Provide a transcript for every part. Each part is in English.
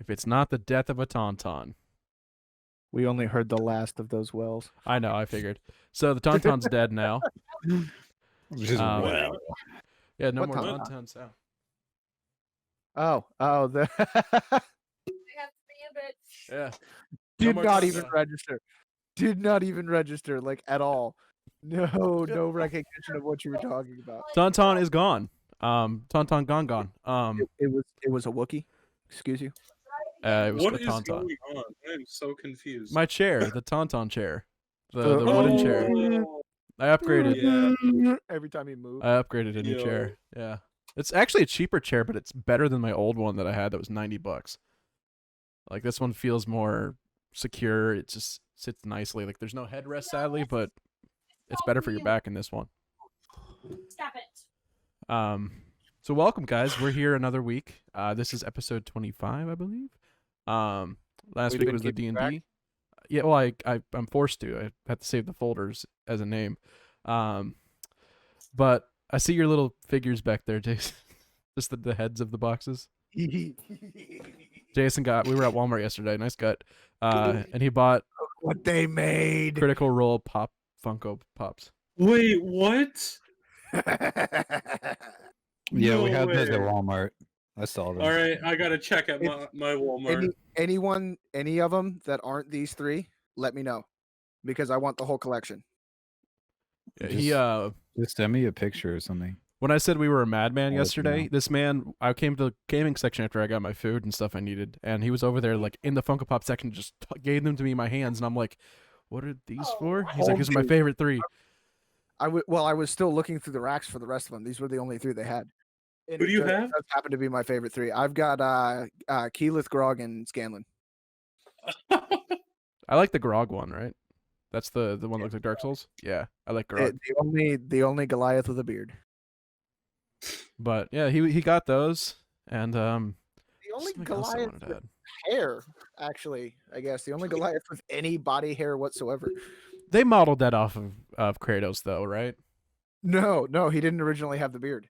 if it's not the death of a tauntaun. We only heard the last of those wells. I know, I figured. So the tauntaun's dead now. Which is well. Yeah, no What more tauntaun? tauntauns now. Oh, the Yeah. did more not even tauntaun. register. Did not even register, like, at all. No recognition of what you were talking about. Tauntaun is gone. Tauntaun gone. It was a Wookiee. Excuse you. It was What a is tauntaun. going on? I am so confused. My chair, the tauntaun chair, the The- wooden chair. Oh, I upgraded. Yeah. Every time you move. I upgraded a new Yo. chair. Yeah, it's actually a cheaper chair, but it's better than my old one that I had that was $90. Like this one feels more secure. It just sits nicely. Like there's no headrest, sadly, but it's better for your back in this one. Stop it. So welcome, guys. We're here another week. This is episode 25, I believe. Last We've week been was the keeping D&D. track? Yeah, well, I'm forced to. I have to save the folders as a name. But I see your little figures back there, Jason. Just the heads of the boxes. Jason we were at Walmart yesterday. Nice gut. And he bought What they made. Critical Role Pop Funko Pops. Wait, what? Yeah, No we had those at way. Walmart. I saw them. All right, I gotta check at my Walmart. Any of them that aren't these three, let me know, because I want the whole collection. Yeah, Just send me a picture or something. when I said we were a madman I'll let you yesterday, know. this man, I came to the gaming section after I got my food and stuff I needed, and he was over there like in the Funko Pop section, just gave them to me in my hands, and I'm like, "What are these for?" He's like, "These are my favorite three." I was still looking through the racks for the rest of them. These were the only three they had. And Who do you it does- have? does happen to be my favorite three. I've got Keyleth, Grog, and Scanlan. I like the Grog one, right? That's the one that looks like Dark Souls. Yeah, I like Grog. The only Goliath with a beard. But yeah, he got those, and The only something else I Goliath wanted to with add. hair, actually. I guess the only Goliath with any body hair whatsoever. They modeled that off of Kratos, though, right? No, he didn't originally have the beard.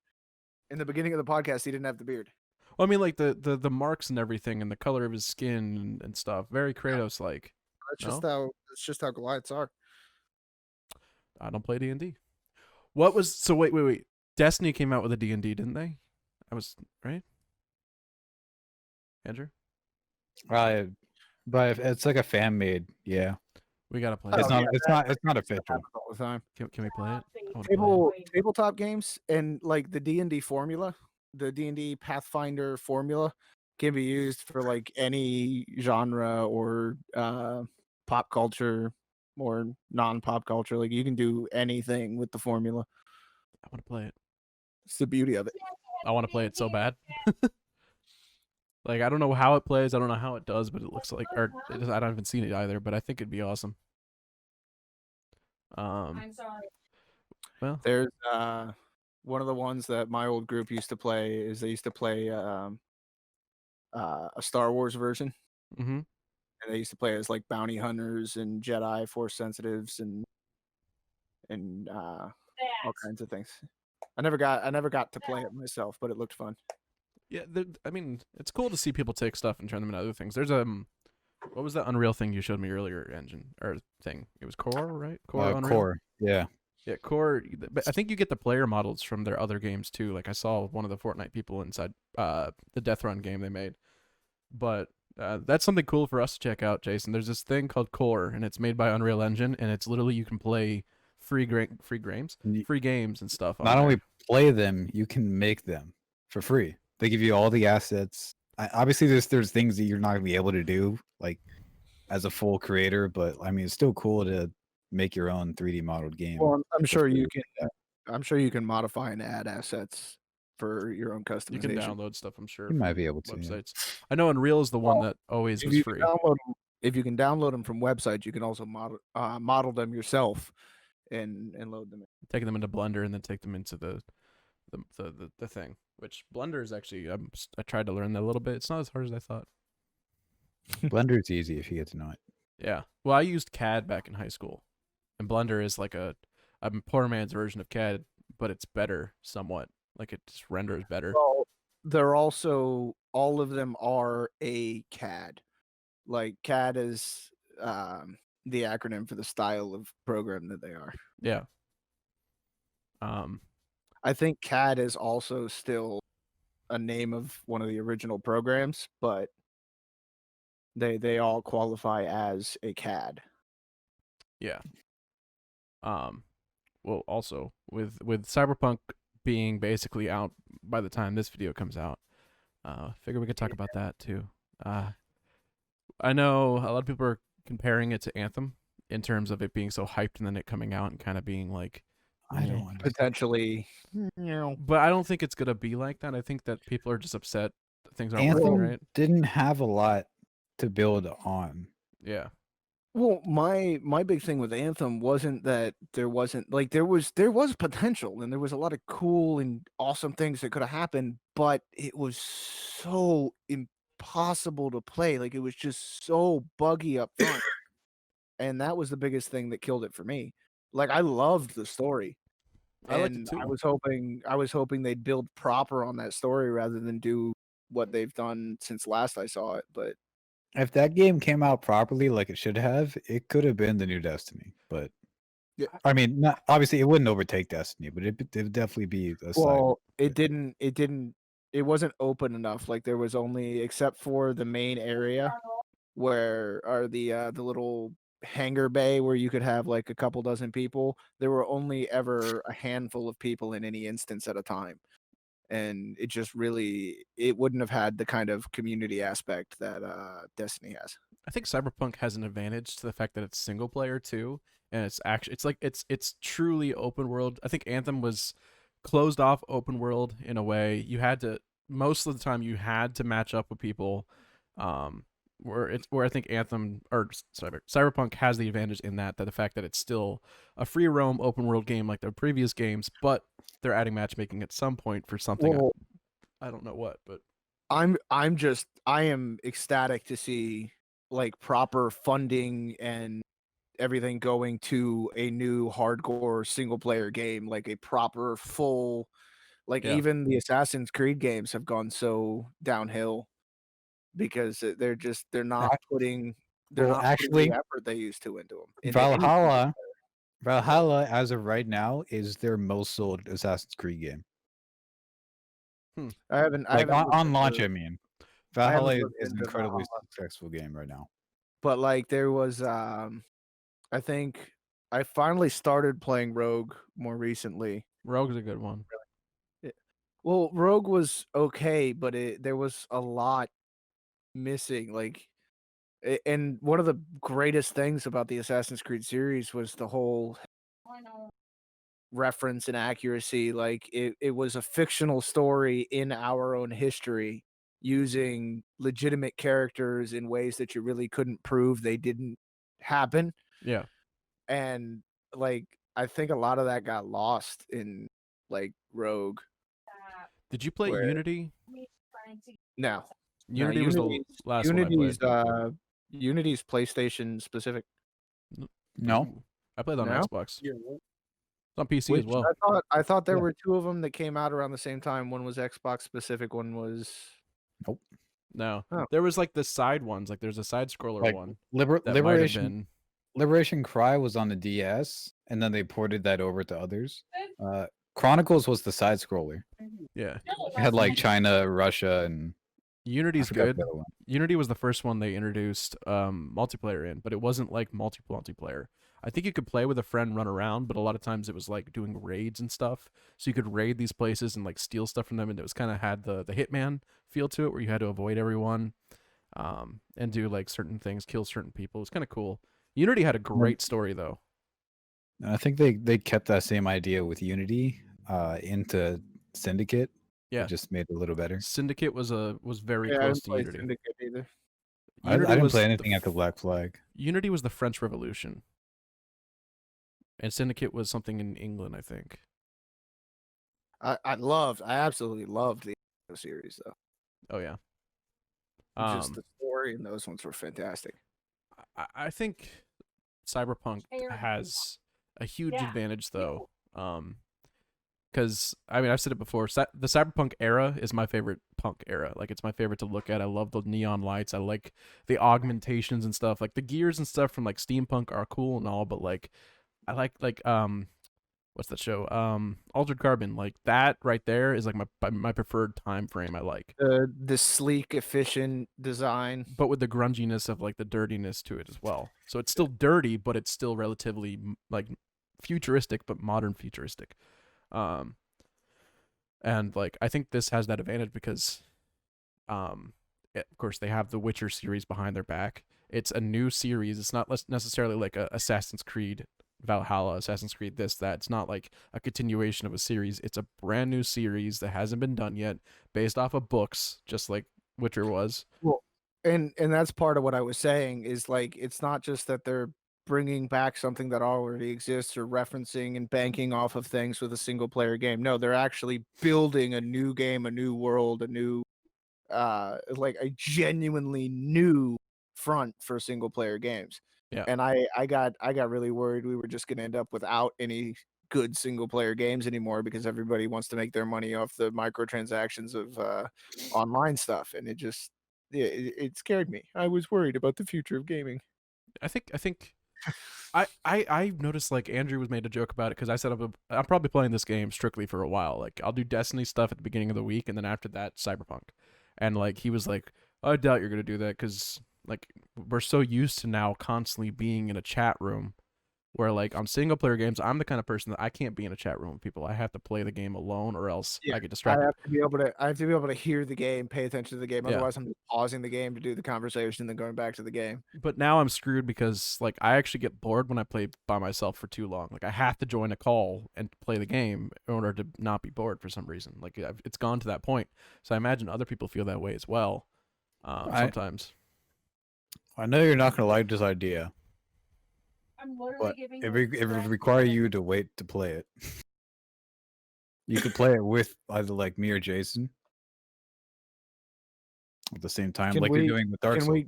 In the beginning of the podcast, he didn't have the beard. Well, I mean, like the marks and everything, and the color of his skin and stuff, very Kratos like. That's just how Goliaths are. I don't play D&D. What was so? Wait. Destiny came out with a D&D, didn't they? I was right. Andrew, But if it's like a fan made, yeah. we gotta play. Oh, It's it. not. It's not official. All the time. Can we play it? I wanna play it. Tabletop games and like the D&D formula, the D&D Pathfinder formula can be used for like any genre or pop culture or non-pop culture. Like you can do anything with the formula. I want to play it. It's the beauty of it. I want to play it so bad. Like I don't know how it plays. I don't know how it does, but it looks like, or I haven't seen it either. But I think it'd be awesome. I'm sorry. Well, There's one of the ones that my old group used to play is they used to play a Star Wars version. mm-hmm. And they used to play as like bounty hunters and Jedi Force sensitives and all kinds of things. I never got to play it myself, but it looked fun. Yeah, I mean, it's cool to see people take stuff and turn them into other things. There's what was that Unreal thing you showed me earlier? Engine or thing? It was Core, right? Unreal? Core. Yeah. Yeah, Core. But I think you get the player models from their other games too. Like I saw one of the Fortnite people inside the Death Run game they made. But that's something cool for us to check out, Jason. There's this thing called Core, and it's made by Unreal Engine, and it's literally you can play free games and stuff. Not only play them, you can make them for free. They give you all the assets. Obviously, there's things that you're not gonna be able to do like as a full creator, but I mean, it's still cool to make your own 3D modeled game. Well, I'm sure you can. I'm sure you can modify and add assets for your own customization. You can download stuff, I'm sure. You might from be able to. websites. I know Unreal is the one that always was free. If you can download them from websites, you can also model them yourself and load them in. Taking them into Blender and then take them into the thing. Which Blender is actually I tried to learn that a little bit. It's not as hard as I thought. Blender's easy if you get to know it. Yeah. Well, I used CAD back in high school, and Blender is like a poor man's version of CAD, but it's better somewhat. Like it just renders better. Well, they're also all of them are a CAD. Like CAD is the acronym for the style of program that they are. Yeah. Um, I think CAD is also still a name of one of the original programs, but they all qualify as a CAD. yeah. Well, also with Cyberpunk being basically out by the time this video comes out, figure we could talk about that too. I know a lot of people are comparing it to Anthem in terms of it being so hyped and then it coming out and kind of being like, I don't understand. Potentially, but I don't think it's gonna be like that. I think that people are just upset that things aren't Anthem working right. didn't have a lot to build on. Yeah. Well, my big thing with Anthem wasn't that there wasn't like there was potential and there was a lot of cool and awesome things that could have happened, but it was so impossible to play. Like it was just so buggy up front. And that was the biggest thing that killed it for me. Like I loved the story. I liked it And too. I was hoping they'd build proper on that story rather than do what they've done since last I saw it. But If that game came out properly, like it should have, it could have been the new Destiny. But Yeah. I mean, not obviously it wouldn't overtake Destiny, but it would definitely be a side. well, it didn't. It wasn't open enough. Like there was only, except for the main area where are the little hangar bay where you could have like a couple dozen people. There were only ever a handful of people in any instance at a time. And it just really, it wouldn't have had the kind of community aspect that Destiny has. I think Cyberpunk has an advantage to the fact that it's single player too, and it's actually it's truly open world. I think Anthem was closed off open world in a way. You had to most of the time you had to match up with people. Where I think Anthem or Cyberpunk has the advantage in that the fact that it's still a free roam open world game like the previous games, but they're adding matchmaking at some point for something. Well, I don't know what, but I am ecstatic to see like proper funding and everything going to a new hardcore single player game, like a proper full, like Yeah. even the Assassin's Creed games have gone so downhill because they're not putting Well, putting actually, the effort they used to into them. Valhalla, as of right now, is their most sold Assassin's Creed game. I haven't Like looked on into- launch, I mean, I haven't Valhalla is looked an into incredibly Valhalla. successful game right now. But like there was I think I finally started playing Rogue more recently. Rogue's a good one. Well, Rogue was okay, but there was a lot missing. Like, and one of the greatest things about the Assassin's Creed series was the whole reference and accuracy. Like, it was a fictional story in our own history using legitimate characters in ways that you really couldn't prove they didn't happen. Yeah. And like, I think a lot of that got lost in like Rogue. Did you play Where- Unity? No. Unity was the last one I played. Unity's PlayStation specific. No, Ooh, I played on No? Xbox. Yeah. It's on PC Which as well. I thought there Yeah. were two of them that came out around the same time. One was Xbox specific. One was No, Oh. there was like the side ones. Like there's a side scroller like one that might have Liberation been. Liberation Cry was on the DS, and then they ported that over to others. Chronicles was the side scroller. Yeah, It had like China, Russia, and I Unity's forgot good. the other one. Unity was the first one they introduced multiplayer in, but it wasn't like multiplayer. I think you could play with a friend, run around, but a lot of times it was like doing raids and stuff. So you could raid these places and like steal stuff from them, and it was kind of had the Hitman feel to it, where you had to avoid everyone, and do like certain things, kill certain people. It was kind of cool. Unity had a great story though. And I think they kept that same idea with Unity into Syndicate. Yeah. It just made it a little better. Syndicate was very I close didn't to play Unity. Syndicate either. I Unity didn't was play the anything after Black Flag. Unity was the French Revolution, and Syndicate was something in England, I think. I absolutely loved the series though. Oh yeah. Just the story and those ones were fantastic. I think Cyberpunk has a huge advantage though. because I mean I've said it before. The Cyberpunk era is my favorite punk era. Like it's my favorite to look at. I love the neon lights. I like the augmentations and stuff. Like the gears and stuff from like steampunk are cool and all, but like I like what's that show? Altered Carbon. Like that right there is like my preferred time frame. I like. The sleek, efficient design. But with the grunginess of like the dirtiness to it as well. So it's still dirty, but it's still relatively like futuristic, but modern futuristic. And like I think this has that advantage because, of course, they have the Witcher series behind their back. It's a new series. It's not necessarily like a Assassin's Creed Valhalla, Assassin's Creed this, that. It's not like a continuation of a series. It's a brand new series that hasn't been done yet, based off of books, just like Witcher was. Well, and that's part of what I was saying is like it's not just that they're bringing back something that already exists or referencing and banking off of things with a single player game. No, they're actually building a new game, a new world, a new like a genuinely new front for single player games. Yeah. And I got really worried we were just going to end up without any good single player games anymore because everybody wants to make their money off the microtransactions of online stuff, and it scared me. I was worried about the future of gaming. I think I noticed like Andrew was made a joke about it because I said I'm probably playing this game strictly for a while. Like I'll do Destiny stuff at the beginning of the week, and then after that Cyberpunk. And like he was like, I doubt you're gonna do that because like we're so used to now constantly being in a chat room. Where like on single player games, I'm the kind of person that I can't be in a chat room with people. I have to play the game alone, or else I get distracted. I have to be able to hear the game, pay attention to the game. Otherwise, I'm just pausing the game to do the conversation, and then going back to the game. But now I'm screwed because like I actually get bored when I play by myself for too long. Like I have to join a call and play the game in order to not be bored for some reason. Like it's gone to that point. So I imagine other people feel that way as well. Sometimes. I know you're not gonna like this idea, I'm literally but giving it you would require you to wait to play it. You could play it with either like me or Jason at the same time, Can like we- you're doing with Dark Can Souls. we?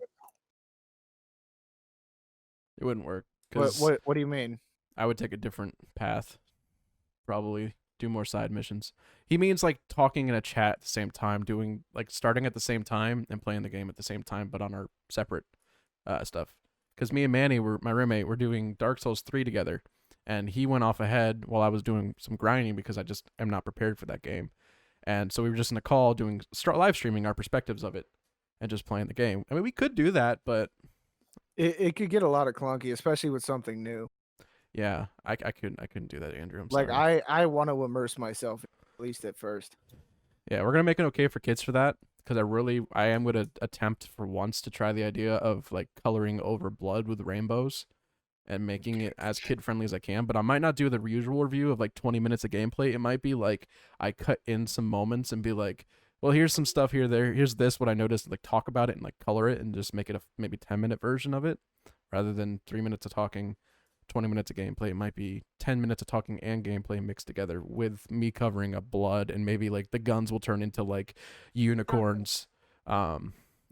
It wouldn't work What because what do you mean? I would take a different path. Probably do more side missions. He means like talking in a chat at the same time, doing like starting at the same time and playing the game at the same time, but on our separate stuff. Because me and Manny my roommate. We're doing Dark Souls 3 together, and he went off ahead while I was doing some grinding because I just am not prepared for that game. And so we were just in a call doing live streaming our perspectives of it and just playing the game. I mean, we could do that, but It could get a lot of clunky, especially with something new. yeah, I couldn't do that, Andrew. I'm Like sorry. I want to immerse myself at least at first. Yeah, we're gonna make it okay for kids for that because I am gonna attempt for once to try the idea of like coloring over blood with rainbows and making it as kid friendly as I can. But I might not do the usual review of like 20 minutes of gameplay. It might be like I cut in some moments and be like, well, here's some stuff here, there, here's this, what I noticed, like talk about it and like color it and just make it a maybe 10-minute version of it rather than 3 minutes of talking. 20 minutes of gameplay. It might be 10 minutes of talking and gameplay mixed together with me covering up blood, and maybe like the guns will turn into like unicorns. I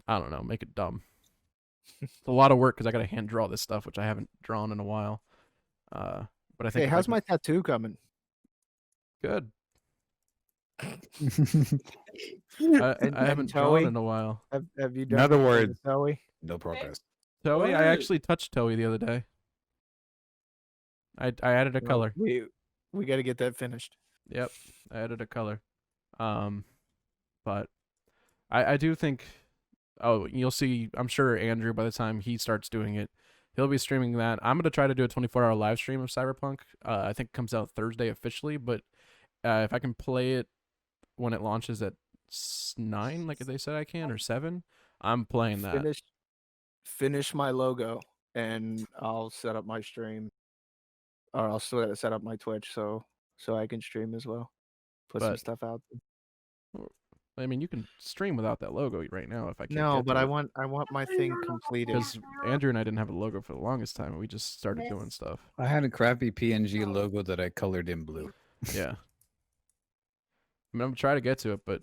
don't know, make it dumb. It's a lot of work because I gotta hand draw this stuff, which I haven't drawn in a while. But I think Hey, how's my tattoo coming? good. And I haven't drawn Toei? in a while. Have you In done other anything words- with Toei? No progress. Toei, I What? actually touched Toei the other day. I added a Well, color. We got to get that finished. Yep, I added a color. But I do think. Oh, you'll see. I'm sure Andrew, by the time he starts doing it, he'll be streaming that. I'm gonna try to do a 24-hour live stream of Cyberpunk. I think it comes out Thursday officially, but if I can play it when it launches at 9, like they said I can, or 7, I'm playing that. Finish my logo, and I'll set up my stream, or I'll set up my Twitch so I can stream as well. Put some But- stuff out. I mean, you can stream without that logo right now if I can't. No, get but to I it. want my thing completed. Because Andrew and I didn't have a logo for the longest time, and we just started doing stuff. I had a crappy PNG logo that I colored in blue. Yeah. I mean, I'm trying to get to it, but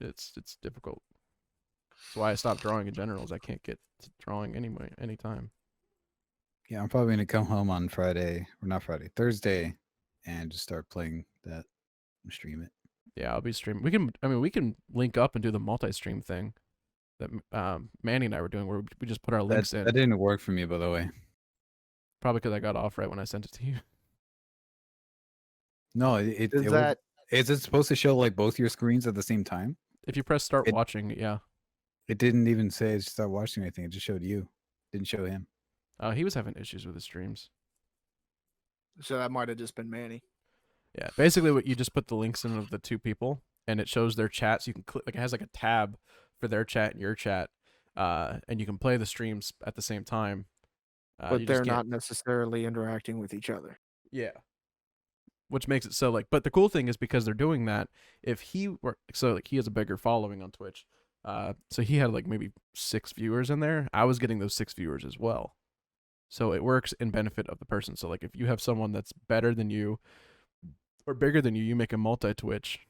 it's difficult. That's why I stopped drawing in general, is I can't get to drawing anyway, anytime. Yeah, I'm probably gonna come home on Thursday, and just start playing that Stream it. Yeah, I'll be streaming. We can link up and do the multi-stream thing that Manny and I were doing, where we just put our links in. That didn't work for me, by the way. Probably because I got off right when I sent it to you. No, Is is it supposed to show like both your screens at the same time? If you press start watching, yeah. It didn't even say start watching anything. It just showed you. Didn't show him. He was having issues with his streams. so that might have just been Manny. Yeah, basically, what you just put the links in of the two people, and it shows their chats. You can click, like, it has like a tab for their chat and your chat, and you can play the streams at the same time. But they're not necessarily interacting with each other. Yeah. Which makes it so, like, but the cool thing is because they're doing that, if he were, so like he has a bigger following on Twitch, so he had like maybe 6 viewers in there. I was getting those 6 viewers as well. So it works in benefit of the person. So like if you have someone that's better than you or bigger than you, you make a multi-Twitch,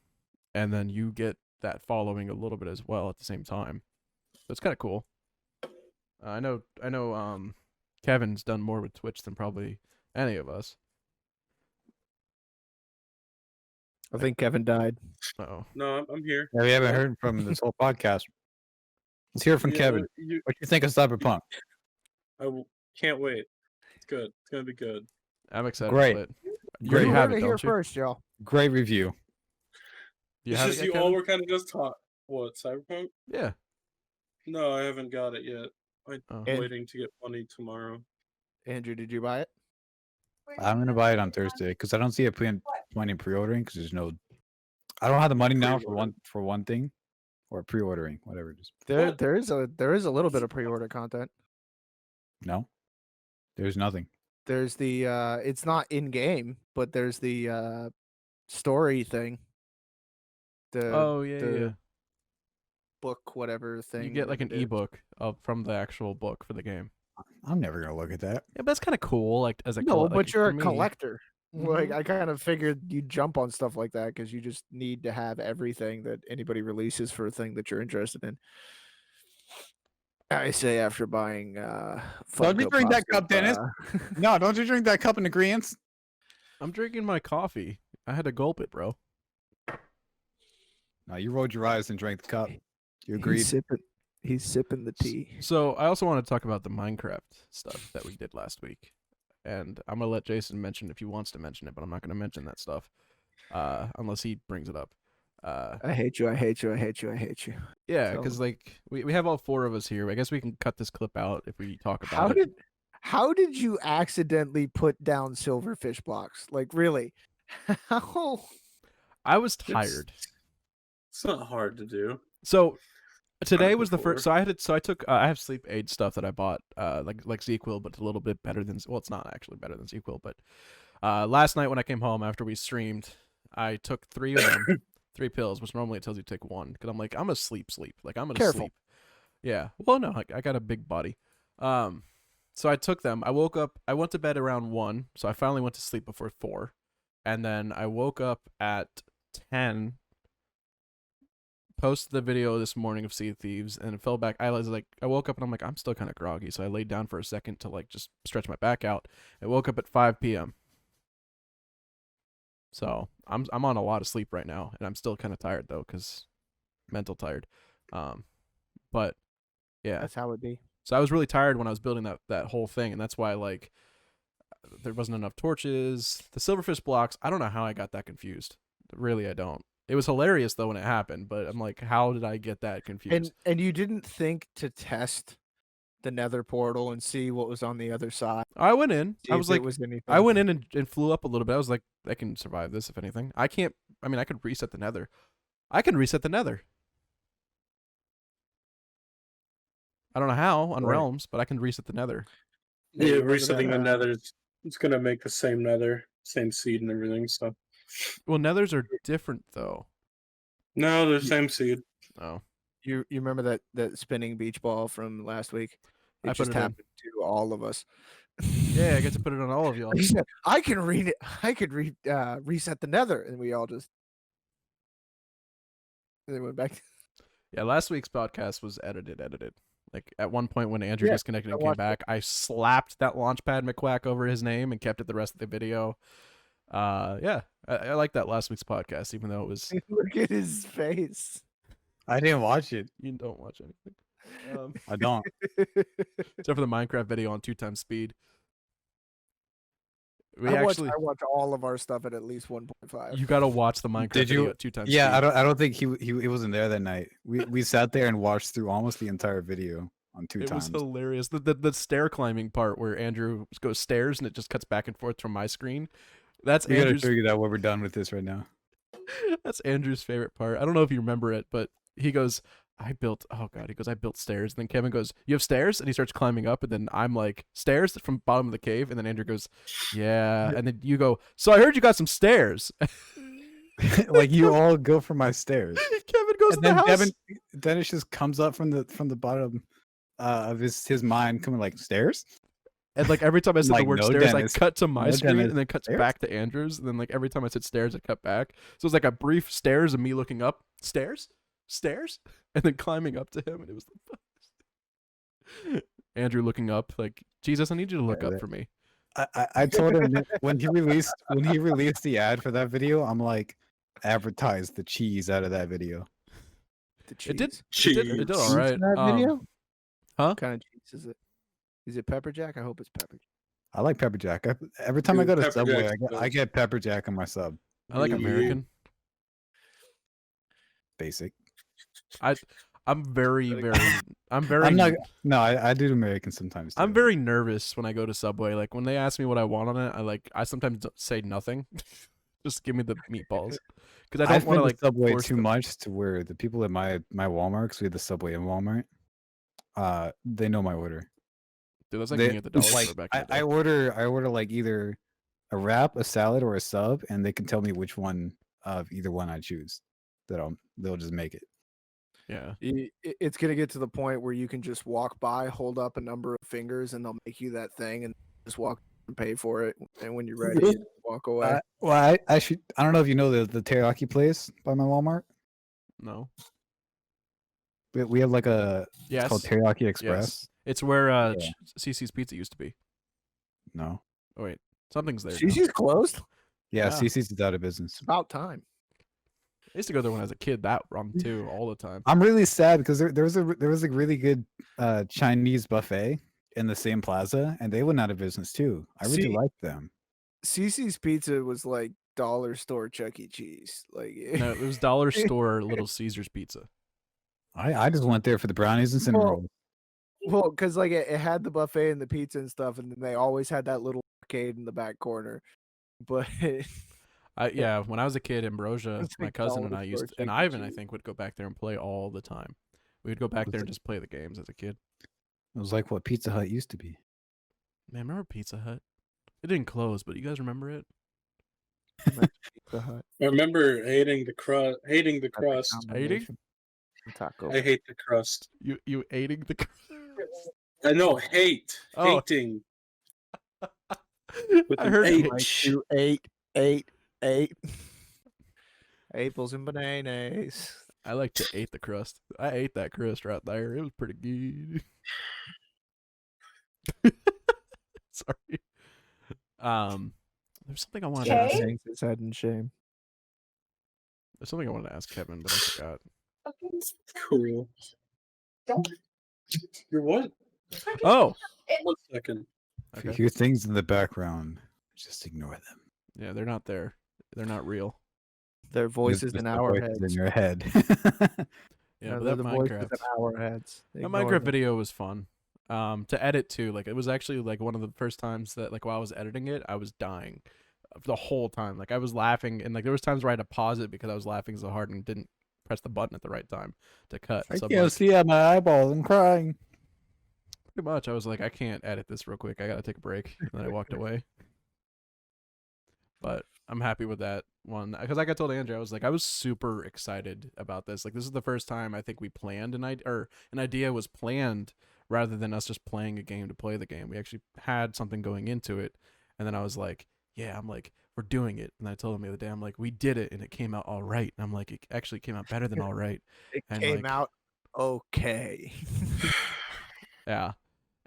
and then you get that following a little bit as well at the same time. So it's kind of cool. I know Kevin's done more with Twitch than probably any of us. I think Kevin died. Uh-oh. No, I'm here. Yeah, we haven't heard from this whole podcast. Let's hear from Kevin. What you think of Cyberpunk? Can't wait. It's good. It's gonna be good. I'm excited. Great. For it. You Great. already You have heard it, it here don't you? first, y'all. Great review. You It's have just it yet, you all Kevin? were kind of just taught. What, Cyberpunk? Yeah. No, I haven't got it yet. I'm Oh. waiting to get money tomorrow. Andrew, did you buy it? I'm gonna buy it on Thursday because I don't see it playing pre-ordering because there's no. I don't have the money now for one thing, or pre-ordering, whatever it is. There is a little bit of pre-order content. No, there's nothing. There's the it's not in game, but there's the story thing. Oh yeah, the yeah. book whatever thing. You get like an that it is. ebook from the actual book for the game. I'm never gonna look at that. Yeah, but that's kind of cool. Like as a No, but you're for a me- collector. Like Mhm. I kind of figured you'd jump on stuff like that because you just need to have everything that anybody releases for a thing that you're interested in. I say after buying Don't you drink that cup, Dennis? uh, No, don't you drink that cup in agreement? I'm drinking my coffee. I had to gulp it, bro. No, you rolled your eyes and drank the cup. You agreed. He's sipping the tea. So I also want to talk about the Minecraft stuff that we did last week, and I'm gonna let Jason mention if he wants to mention it, but I'm not gonna mention that stuff unless he brings it up. I hate you. I hate you. I hate you. I hate you. Yeah, Tell because him. like we have all 4 of us here. I guess we can cut this clip out if we talk about it. How did you accidentally put down silverfish blocks? Like really? How? I was tired. It's not hard to do. So today Done was the before. first. So I took. I have sleep aid stuff that I bought. Like ZQL, but a little bit better than. Well, it's not actually better than ZQL, but last night when I came home after we streamed, I took 3 of them, 3 pills, which normally it tells you to take 1. Because I'm like, I'm gonna sleep. Like I'm gonna Careful. sleep. Yeah. Well, no, I got a big body. So I took them. I woke up. I went to bed around 1. So I finally went to sleep before 4, and then I woke up at 10. Posted the video this morning of Sea of Thieves, and it fell back. I woke up and I'm like, I'm still kind of groggy, so I laid down for a second to like just stretch my back out. I woke up at 5 p.m. So I'm on a lot of sleep right now, and I'm still kind of tired though, cause mental tired. But yeah, That's how it be. so I was really tired when I was building that whole thing, and that's why like there wasn't enough torches. The silverfish blocks, I don't know how I got that confused. Really, I don't. It was hilarious though when it happened, but I'm like, how did I get that confused? And you didn't think to test the Nether portal and see what was on the other side. I went in. See I if was it like, was anything. I went in and flew up a little bit. I was like, I can survive this if anything. I can't. I mean, I could reset the Nether. I can reset the Nether. I don't know how on Right. Realms, but I can reset the Nether. Yeah, you Yeah, remember resetting that, the Nether's it's gonna make the same Nether, same seed and everything. So Well, Nethers are different though. no, they're same seed. Oh, You remember that spinning beach ball from last week? It I put just it in. happened to all of us. yeah, I get to put it on all of y'all. He said, I can read it. I could reset the Nether, and we all just. And they went back. Yeah, last week's podcast was edited. Like at one point when Andrew Yeah, disconnected I and came watched it. back, I slapped that Launchpad McQuack over his name and kept it the rest of the video. Yeah, I like that last week's podcast, even though it was Look at his face. I didn't watch it. you don't watch anything. I don't. Except for the Minecraft video on 2x speed. We I actually, watch all of our stuff at least 1.5. you gotta watch the Minecraft Did you? video at 2x Yeah, speed. I don't think he wasn't there that night. We sat there and watched through almost the entire video on two It was times. hilarious. The stair climbing part where Andrew goes stairs and it just cuts back and forth from my screen. That's We gotta Andrew's. figure that when we're done with this right now. That's Andrew's favorite part. I don't know if you remember it, but he goes, I built stairs. And then Kevin goes, you have stairs? And he starts climbing up. And then I'm like, stairs from bottom of the cave. And then Andrew goes, yeah. And then you go, so I heard you got some stairs. Like you all go for my stairs. Kevin goes And to the then house. Dennis just comes up from the bottom of his mind, coming like stairs. And like every time I said Like, the word no, stairs, Dennis. I cut to my No, screen Dennis. and then cuts Stairs? back to Andrew's. And then like every time I said stairs, I cut back. So it was like a brief stairs of me looking up, stairs, and then climbing up to him. And it was like Andrew looking up, like, Jesus, I need you to look Yeah, up that- for me. I told him that when he released the ad for that video, I'm like, advertise the cheese out of that video. The It did. cheese. It did all Cheese right. in that video? huh? What kind of cheese is it? Is it pepper jack? I hope it's pepper jack. I like pepper jack. Every time I Dude, go to pepper Subway, jack's I get pepper jack on my sub. I like Yeah. American. Basic. I'm very, very. I'm not. No, I do American sometimes. I'm too. very nervous when I go to Subway. Like when they ask me what I want on it, I sometimes say nothing. Just give me the meatballs because I I've don't want been to to like Subway force too them. much to where the people at my Walmart, because we had the Subway in Walmart, they know my order. Dude, that's like They- me at the dollar like, store back in the I day. order like either a wrap, a salad, or a sub, and they can tell me which one of either one I choose. They'll just make it. Yeah. It's gonna get to the point where you can just walk by, hold up a number of fingers, and they'll make you that thing, and just walk and pay for it. And when you're ready, you walk away. Well, I should. I don't know if you know the teriyaki place by my Walmart. No. We have like a Yes. it's called Teriyaki Express. Yes. It's where Yeah. CC's Pizza used to be. No. Oh wait, something's there. now. She's closed. Yeah, Yeah. CC's is out of business. It's about time. I used to go there when I was a kid. That run too, all the time. I'm really sad because there was a really good Chinese buffet in the same plaza, and they went out of business too. I really See- liked them. Cece's Pizza was like dollar store Chuck E. Cheese. Like No, it was dollar store Little Caesars Pizza. I just went there for the brownies and cinnamon Well, rolls. well, because like it had the buffet and the pizza and stuff, and then they always had that little arcade in the back corner. But Yeah, when I was a kid, Ambrosia, It's my like cousin and dollar I store used, and Chuck E. Ivan, I Cheese. think, would go back there and play all the time. We would go back Was there and it- just play the games as a kid. It was like what Pizza Hut used to be. Man, remember Pizza Hut? It didn't close, but you guys remember it? Pizza Hut. I remember hating the crust. Hating the had that crust. combination. Taco. I hate the crust. You aiding the. I know hate. Oh. Hating. With I an heard H. it. Like 2, 8, 8, 8. Apples and bananas. I like to ate the crust. I ate that crust right there. It was pretty good. Sorry. There's something I wanted to ask. Okay. Hangs his head in shame. There's something I wanted to ask Kevin, but I forgot. Cool. Don't. You're what? Oh, 1 second. If you okay. hear things in the background, just ignore them. Yeah, they're not there. They're not real. Their Just- voices just in the our voices heads. in your head. Yeah, No, but they're that the voices Minecraft. in our heads. That Ignore Minecraft them. video was fun. To edit too. Like it was actually like one of the first times that like while I was editing it, I was dying the whole time. Like I was laughing, and like there was times where I had to pause it because I was laughing so hard and didn't press the button at the right time to cut. I So I'm can't like, see out my eyeballs. I'm crying. pretty much, I was like, I can't edit this real quick. I gotta take a break, and then I walked away. But I'm happy with that one because, like I told Andrew, I was like, I was super excited about this. Like, this is the first time I think we planned an idea, or an idea was planned rather than us just playing a game to play the game. We actually had something going into it, and then I was like, yeah, I'm like, we're doing it. And I told him the other day, I'm like, we did it, and it came out all right. And I'm like, it actually came out better than all right. It and, came like- out okay. Yeah.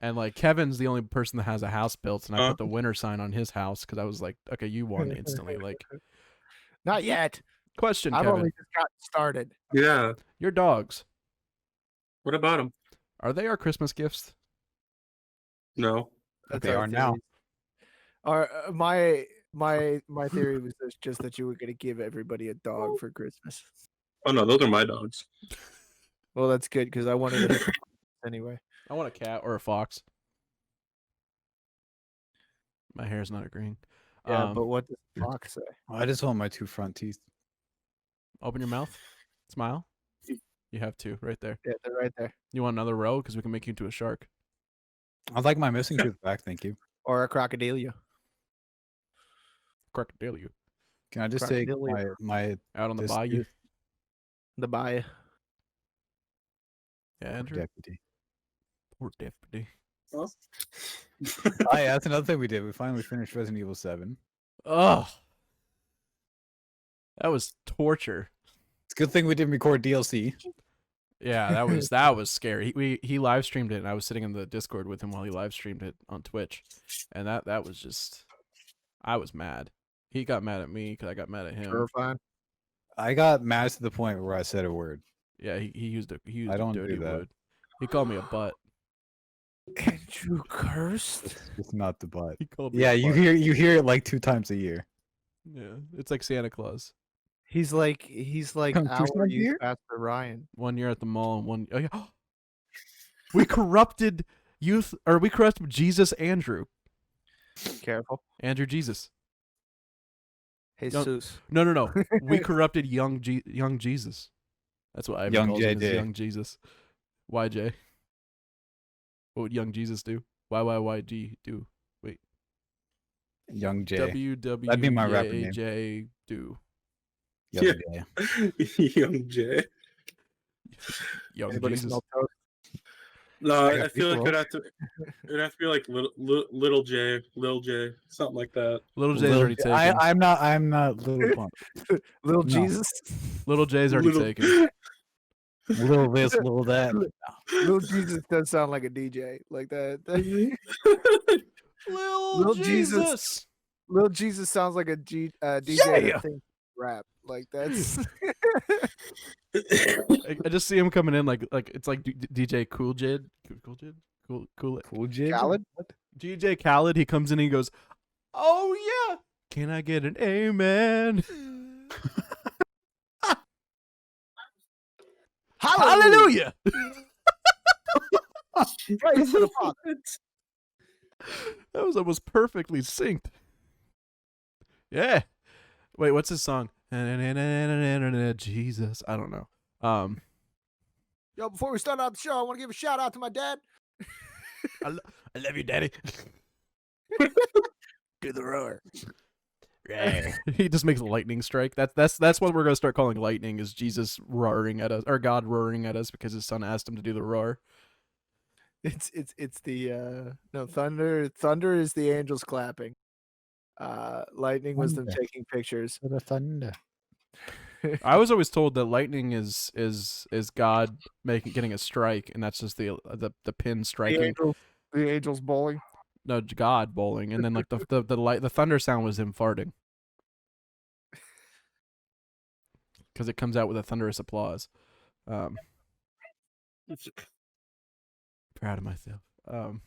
And like Kevin's the only person that has a house built, and I Huh? put the winner sign on his house because I was like, okay, you won instantly. Like, Not yet. question, I've Kevin, only just gotten started. Yeah. your dogs, What about them? are they our Christmas gifts? No. That's They our are now. theory. My theory was just that you were gonna give everybody a dog for Christmas. Oh no, those are my dogs. Well, that's good because I wanted a hippopotamus anyway. I want a cat or a fox. My hair's not agreeing. Yeah, but what does the fox say? I just want my 2 front teeth. Open your mouth, smile. You have two right there. Yeah, they're right there. You want another row because we can make you into a shark. I'd like my missing tooth back, thank you. Or a crocodile. Crocodile, you Can I just take Crocodile. my out on the this bayou. tooth? The buy. Yeah, Poor Andrew. deputy. Poor deputy. Huh? Oh yeah, that's another thing we did. We finally finished Resident Evil 7. Ugh. That was torture. It's a good thing we didn't record DLC. Yeah, that was scary. He live streamed it, and I was sitting in the Discord with him while he live streamed it on Twitch, and that was just, I was mad. He got mad at me because I got mad at him. Terrifying. I got mad to the point where I said a word. Yeah, he used I a don't do dirty that. word. He called me a butt. Andrew cursed. It's not the butt. He called me Yeah, a you butt. hear it like 2 times a year. Yeah, it's like Santa Claus. He's like Come our to some youth beer? pastor Ryan. 1 year at the mall and one. Oh yeah, we corrupted youth, or we corrupted Jesus Andrew. Careful. Andrew Jesus. Jesus. No. We corrupted young Jesus. That's what Ivan Young calls him, is JJ. young Jesus. YJ. What would young Jesus do? YYYG do? Young J. WW. That'd be my rapper name. J do. Young Yeah. J. Young Jay. Young Anybody Jesus. smell toast? No, I got I feel like people. it'd have to be like little J, Lil J, something like that. Little J's Lil already J- taken. I'm not Little Pump. Little No. Jesus. Little J's already Little- taken. Little this, little that. Little Jesus does sound like a DJ. Like that. Little Lil Jesus. Jesus. Little Jesus sounds like a DJ Yeah. that thinks rap. Like that's I just see him coming in like it's like DJ Cool Jid. Cool J. Khaled. DJ Khaled. He comes in and he goes, "Oh yeah, can I get an amen?" Hallelujah. Praise to the Father. That was almost perfectly synced. Yeah. Wait, what's his song? Jesus. I don't know. Yo, before we start out the show, I want to give a shout out to my dad. I love you, Daddy. To the roar. He just makes a lightning strike. That's what we're gonna start calling lightning, is Jesus roaring at us, or God roaring at us because his son asked him to do the roar. It's the no thunder. Thunder is the angels clapping. Lightning was them Thunder. taking pictures. The thunder. I was always told that lightning is God getting a strike, and that's just the pin striking. The angels bowling. No, God bowling, and then like the thunder sound was him farting, because it comes out with a thunderous applause. Proud of myself. I'm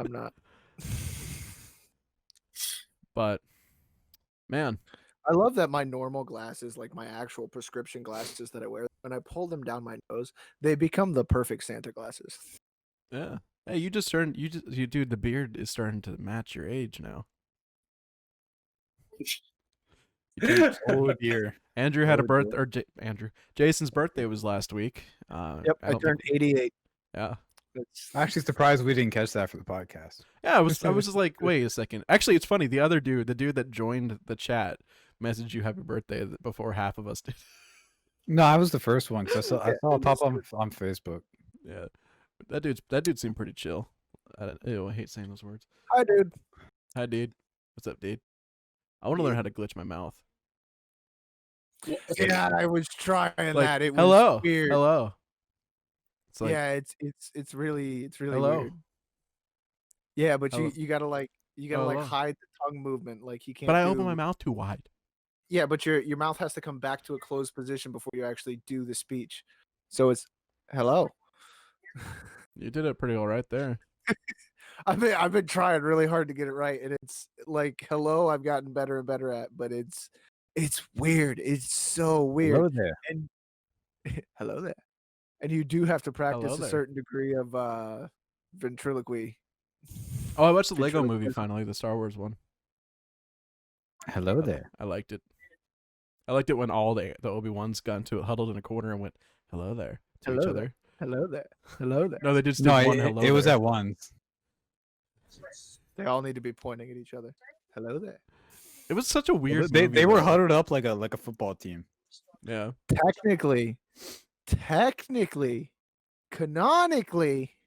not. But man, I love that my normal glasses, like my actual prescription glasses that I wear, when I pull them down my nose, they become the perfect Santa glasses. yeah. Hey, you dude, the beard is starting to match your age now. Oh dear. Andrew had a Oh, birth, or Jason's birthday was last week. Yep, I don't turned think- 88. Yeah. That's I'm actually surprised we didn't catch that for the podcast. Yeah, I was just like, wait a second. Actually, it's funny. The dude that joined the chat, messaged you happy birthday before half of us did. No, I was the first one because I Yeah, saw it pop that's on Facebook. Yeah, that dude seemed pretty chill. I hate saying those words. Hi, dude. Hi, dude. What's up, dude? I want to learn how to glitch my mouth. Yeah, I was trying Like, that. It was hello, weird. hello. It's like, Yeah, it's really hello. weird. Yeah, but Hello. you gotta Hello. hide the tongue movement. Like you can't. But I open my mouth too wide. Yeah, but your mouth has to come back to a closed position before you actually do the speech. So it's hello. You did it pretty all right there. I've been trying really hard to get it right, and it's like hello. I've gotten better and better at, but it's weird. It's so weird. Hello there. And hello there. And you do have to practice Hello a there. certain degree of ventriloquy. Oh, I watched the Lego movie Ventriloquism. finally, the Star Wars one. Hello there. I liked it. I liked it when all the Obi-Wans got into it, huddled in a corner and went, hello there, to each Hello other. Hello there. Hello there. No, they just did No, one it, hello it was there. at once. They all need to be pointing at each other. Hello there. It was such a weird They movie, were though. huddled up like a football team. Yeah. Technically, canonically,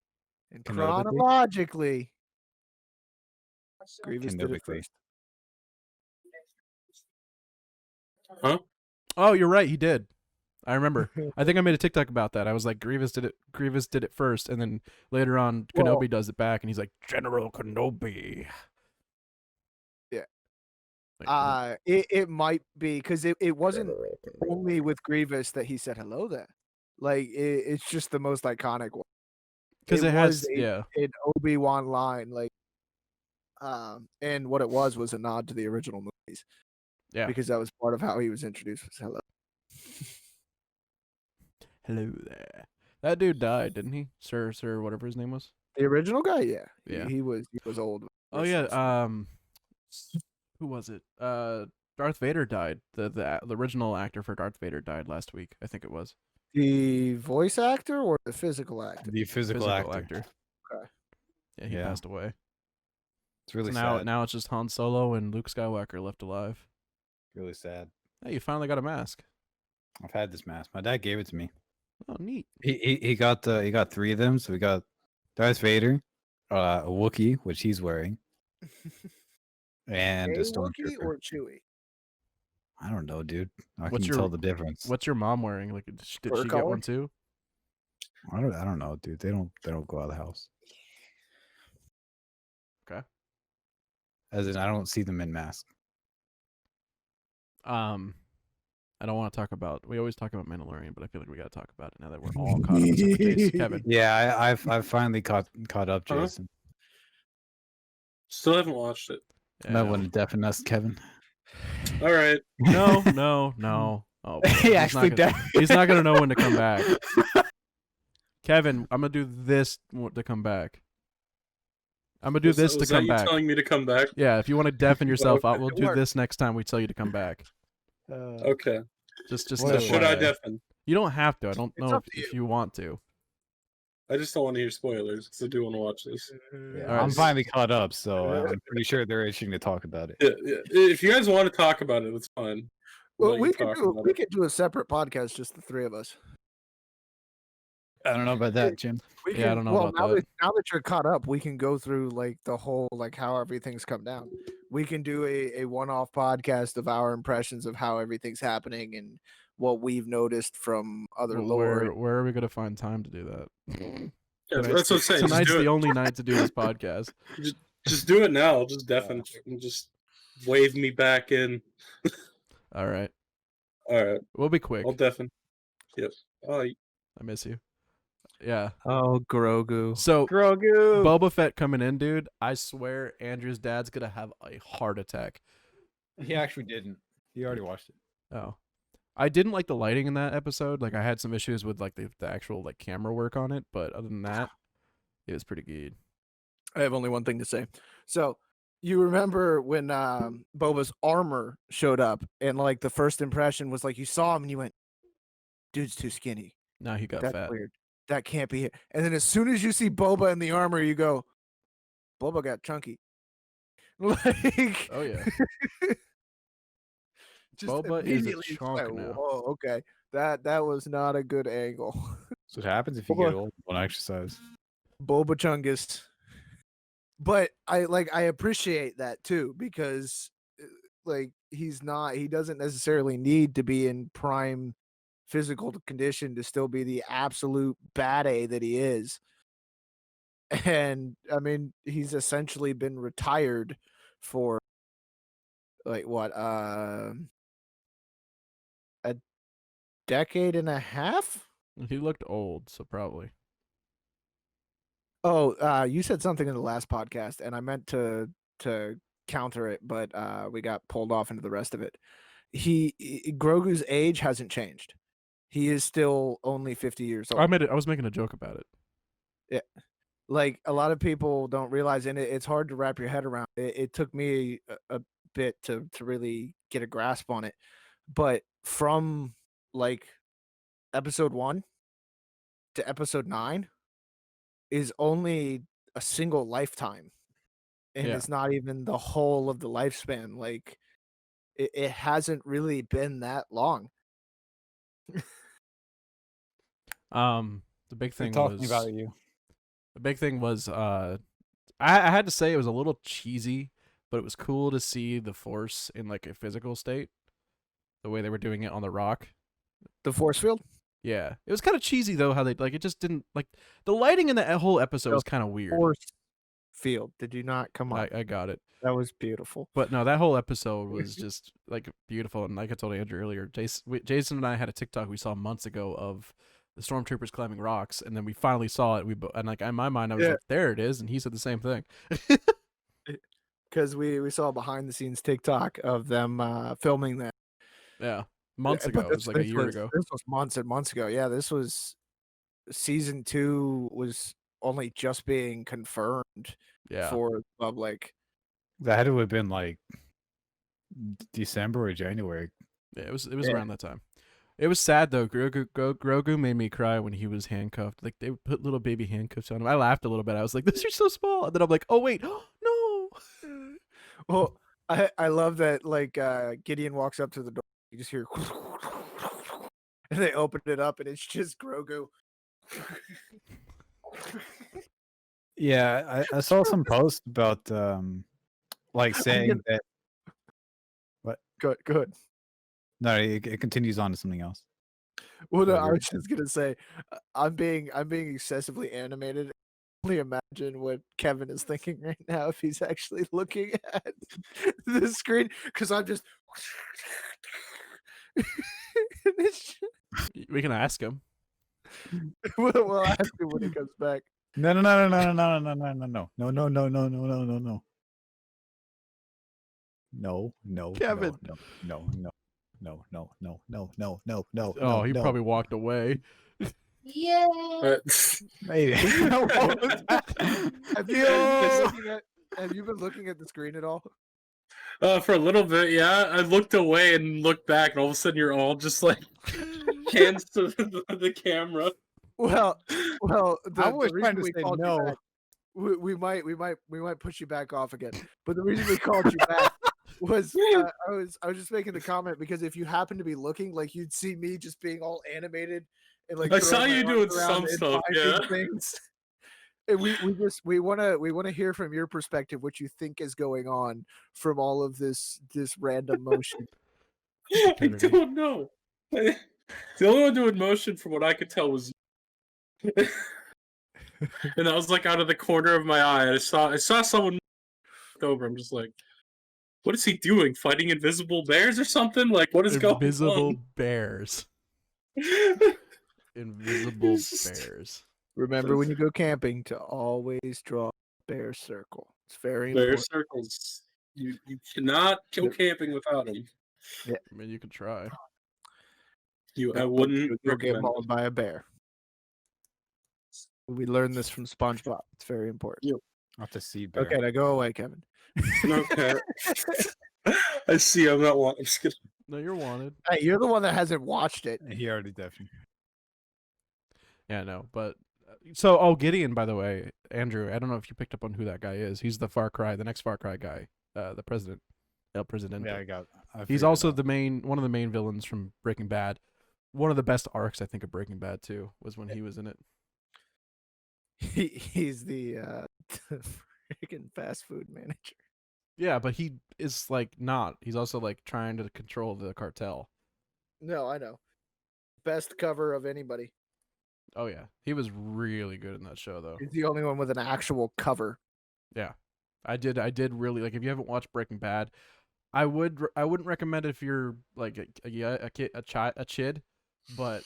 and Canobically? chronologically, Grievous did it Canobically. first. Huh? Oh, you're right. He did. I remember. I think I made a TikTok about that. I was like, Grievous did it first, and then later on, Kenobi Well- does it back, and he's like, General Kenobi. Yeah. Like, It might be because it wasn't General Kenobi. only with Grievous that he said hello there. Like it's just the most iconic one. Because it was has, yeah. an Obi-Wan line, like, and what it was a nod to the original movies. Yeah. Because that was part of how he was introduced. Was hello. Hello there. That dude died, didn't he? Sir, whatever his name was. The original guy, yeah, Yeah. he was old. Oh yeah. Who was it? Darth Vader died. The original actor for Darth Vader died last week. I think it was. The voice actor or the physical actor? The physical actor. Okay. Yeah, he Yeah. passed away. It's really So sad. now it's just Han Solo and Luke Skywalker left alive. Really sad. Hey, you finally got a mask. I've had this mask. My dad gave it to me. Oh, neat. He got 3 of them. So we got Darth Vader, a Wookiee, which he's wearing, and a Wookiee Stormtrooper. or Chewie? I don't know, dude. I What's can your- tell the difference. What's your mom wearing? Like, did she Fur get color? one too? I don't know, dude. They don't go out of the house. Okay. As in, I don't see them in mask. I don't want to talk about. We always talk about Mandalorian, but I feel like we got to talk about it now that we're all caught up. Except for Jason. Kevin. Yeah, I've finally caught up, Huh? Jason. Still haven't watched it. Yeah, Might no. want to deafen us, Kevin. All right. No. Oh, boy. He actually He's not gonna know when to come back. Kevin, I'm gonna do this to come back. I'm gonna do Was- this to was come that you back. telling me to come back? Yeah, if you want to deafen yourself out, we'll It do worked. this next time we tell you to come back. Okay. Just What- So should I FYI. deafen? You don't have to. I don't It's know up to if you want to. I just don't want to hear spoilers because I do want to watch this. Yeah, All right. I'm finally caught up, so I'm pretty sure they're itching to talk about it. Yeah. If you guys want to talk about it, it's fine. Well, Let we you could talk do about we it. could do a separate podcast, just the three of us. I don't know about that, Jim. We Yeah, I don't know well, about that. now that you're caught up, we can go through like the whole like how everything's come down. We can do a one-off podcast of our impressions of how everything's happening and what we've noticed from other lore. Where are we gonna find time to do that? Yeah, that's what I'm saying. Just Tonight's do the it. only night to do this podcast. Just do it now. Just deafen and just wave me back in. All right, All right. we'll be quick. I'll deafen. Yep. I miss you. Yeah. Oh, Grogu. So Grogu. Boba Fett coming in, dude. I swear, Andrew's dad's gonna have a heart attack. He actually didn't. He already watched it. Oh, I didn't like the lighting in that episode. Like, I had some issues with like the actual like camera work on it, but other than that, it was pretty good. I have only one thing to say. So, you remember when Boba's armor showed up, and like the first impression was like you saw him and you went, "Dude's too skinny. Now he got That's fat. weird. That can't be it." And then as soon as you see Boba in the armor, you go, "Boba got chunky." Like, Oh yeah. just Boba is a immediately it's chunk like, now. whoa, okay, that was not a good angle. So what happens if you Boba- get old on exercise? Boba Chungus. But I appreciate that too because like he doesn't necessarily need to be in prime physical condition to still be the absolute bad A that he is. And I mean, he's essentially been retired for like what, a decade and a half? He looked old, so probably. Oh, you said something in the last podcast, and I meant to counter it, but we got pulled off into the rest of it. Grogu's age hasn't changed. He is still only 50 years old. I was making a joke about it. Yeah. Like a lot of people don't realize, and it's hard to wrap your head around. It took me a bit to really get a grasp on it, but from like episode 1 to episode 9 is only a single lifetime, and Yeah. it's not even the whole of the lifespan. Like it hasn't really been that long. The big They're thing talking was about you. the big thing was I had to say it was a little cheesy, but it was cool to see the Force in like a physical state, the way they were doing it on the Rock. The force field. Yeah, it was kind of cheesy though how they like it just didn't like the lighting in the whole episode was kind of weird. Force field. Did you not come on? I got it, That was beautiful. but no, that whole episode was just like beautiful. And like I told Andrew earlier, Jason and I had a TikTok we saw months ago of the stormtroopers climbing rocks, and then we finally saw it. And like in my mind, I was Yeah. like, there it is, and he said the same thing. Because we saw a behind the scenes TikTok of them filming that. Yeah, months Yeah, ago. but It was like a this year was- ago. This was months and months ago. Yeah, this was season 2 was only just being confirmed Yeah, for the public. That had to have been like December or January. yeah, it was Yeah. around that time. It was sad though. Grogu made me cry when he was handcuffed. Like they put little baby handcuffs on him. I laughed a little bit. I was like, "These are so small," and then I'm like, "Oh wait, no." Well, I love that. Like Gideon walks up to the door, you just hear, and they open it up, and it's just Grogu. Yeah, I saw some posts about like saying that. Good. No, it continues on to something else. Well, no, Oh, I you're was just gonna say, I'm being excessively animated. Only imagine what Kevin is thinking right now if he's actually looking at the screen, because I'm just. And it's We can ask him. we'll ask him when he comes back. No. No. Kevin. No. Oh, he probably walked away. Yeah. Maybe. Have you been looking at the screen at all? For a little bit, yeah. I looked away and looked back, and all of a sudden you're all just like hands to the camera. Well, I was reason trying to we say called you no. back- we might push you back off again. But the reason we called you back was I was just making the comment because if you happen to be looking, like you'd see me just being all animated and like I throwing saw my you arms doing around some and stuff, finding yeah. things. And we wanna hear from your perspective what you think is going on from all of this random motion. I Kennedy. don't know. The only one doing motion, from what I could tell, was you. And I was like out of the corner of my eye. I saw someone over. I'm just like, what is he doing? Fighting invisible bears or something? Like, what is Invisible going bears. on? Invisible It's just- bears. Remember when you go camping to always draw a bear circle. It's very Bear important. circles. You cannot go camping without them. I mean, you could try. I wouldn't You'll get recommend mauled it. by a bear. We learned this from SpongeBob. It's very important. I'll have to see bear. Okay, now go away, Kevin. Okay. I see. I'm not. I'm just kidding. No, you're wanted. Hey, you're the one that hasn't watched it. He already definitely. Yeah, no, but so Gideon, by the way, Andrew, I don't know if you picked up on who that guy is. He's the next Far Cry guy, the president, El Presidente. Yeah, I He's figured also it out. one of the main villains from Breaking Bad. One of the best arcs I think of Breaking Bad too was when he was in it. He's the freaking fast food manager. Yeah, but he is like not. He's also like trying to control the cartel. No, I know. Best cover of anybody. Oh yeah, he was really good in that show though. He's the only one with an actual cover. Yeah, I did really like. If you haven't watched Breaking Bad, I wouldn't recommend it if you're like a kid, a chid, but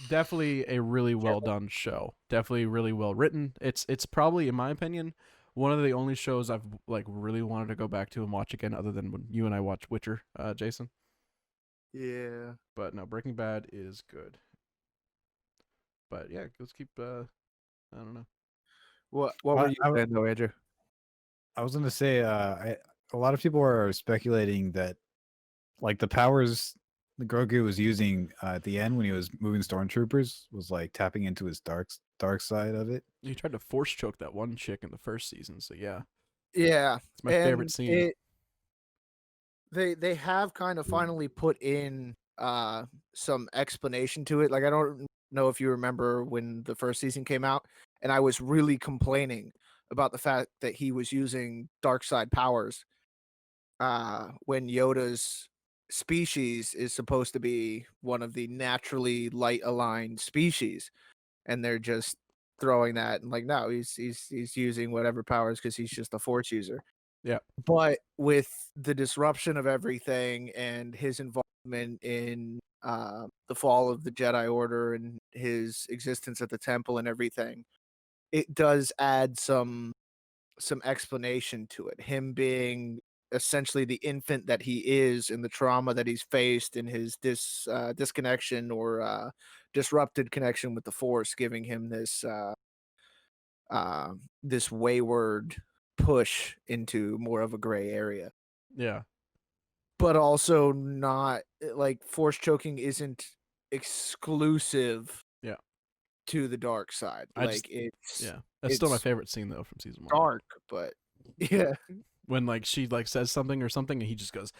definitely a really well done show. Definitely really well written. It's probably, in my opinion, one of the only shows I've like really wanted to go back to and watch again, other than when you and I watched Witcher, Jason. Yeah. But no, Breaking Bad is good. But yeah, let's keep. I don't know. What were you saying though, Andrew? I was gonna say, a lot of people are speculating that, like, the powers the Grogu was using at the end when he was moving stormtroopers was like tapping into his dark side of it. He tried to force choke that one chick in the first season, so yeah, Yeah. it's my favorite scene. They have kind of finally put in some explanation to it. Like, I don't know if you remember when the first season came out, and I was really complaining about the fact that he was using dark side powers when Yoda's species is supposed to be one of the naturally light aligned species, and they're just throwing that and like, no, he's using whatever powers because he's just a force user. Yeah. But with the disruption of everything and his involvement in the fall of the Jedi Order and his existence at the temple and everything, it does add some explanation to it. Him being essentially the infant that he is, and the trauma that he's faced, in his disconnection or disrupted connection with the Force, giving him this wayward push into more of a gray area. Yeah. But also not like force choking isn't exclusive to the dark side. It's That's still my favorite scene though from season 1. Dark, but yeah. When like she like says something or something and he just goes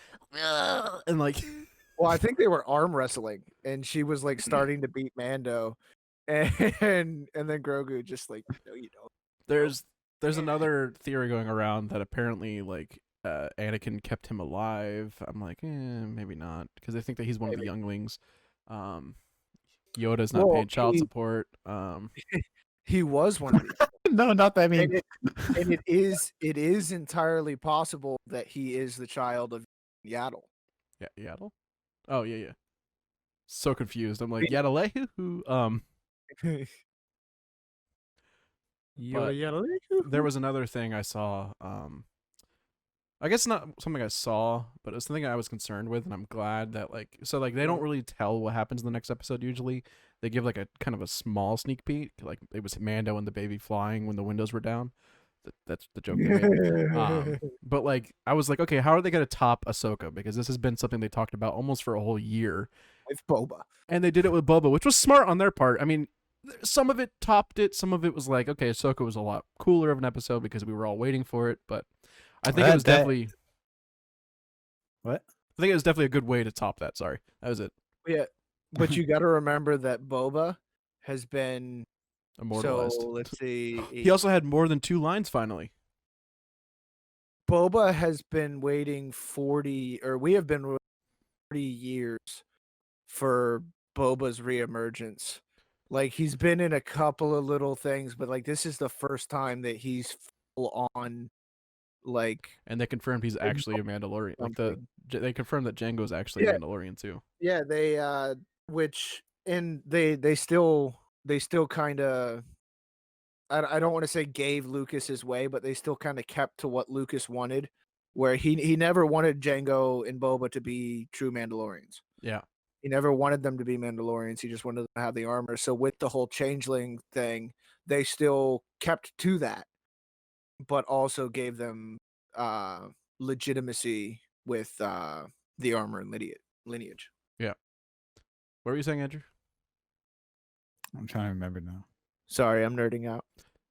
and like Well, I think they were arm wrestling and she was like starting to beat Mando, and then Grogu just like, no, you don't. There's another theory going around that apparently like Anakin kept him alive. I'm like, maybe not, because they think that he's one of the younglings. Yoda's not paying child support. He was one of these. No, not that. I mean, and it is entirely possible that he is the child of Yaddle. Yeah, Yaddle. Oh yeah. So confused. I'm like, Yaddle. But there was another thing I saw. I guess not something I saw, but it was something I was concerned with, and I'm glad that they don't really tell what happens in the next episode usually. They give like a kind of a small sneak peek, like it was Mando and the baby flying when the windows were down. That's the joke they made. But like I was like, okay, how are they gonna top Ahsoka? Because this has been something they talked about almost for a whole year. With Boba. And they did it with Boba, which was smart on their part. I mean, some of it topped it. Some of it was like, okay, Ahsoka was a lot cooler of an episode because we were all waiting for it. But I think it was definitely... What? I think it was definitely a good way to top that. Sorry. That was it. Yeah. But you got to remember that Boba has been immortalized. So let's see. He also had more than 2 lines finally. Boba has been waiting 40, or we have been 40 years for Boba's reemergence. Like, he's been in a couple of little things, but like this is the first time that he's full on, like. And they confirmed he's actually a Mandalorian. Like they confirmed that Jango's actually a Mandalorian too. Yeah, they they still kind of, I don't want to say gave Lucas his way, but they still kind of kept to what Lucas wanted, where he never wanted Jango and Boba to be true Mandalorians. Yeah. He never wanted them to be Mandalorians. He just wanted them to have the armor. So with the whole changeling thing, they still kept to that, but also gave them legitimacy with the armor and lineage. Yeah. What were you saying, Andrew? I'm trying to remember now. Sorry, I'm nerding out.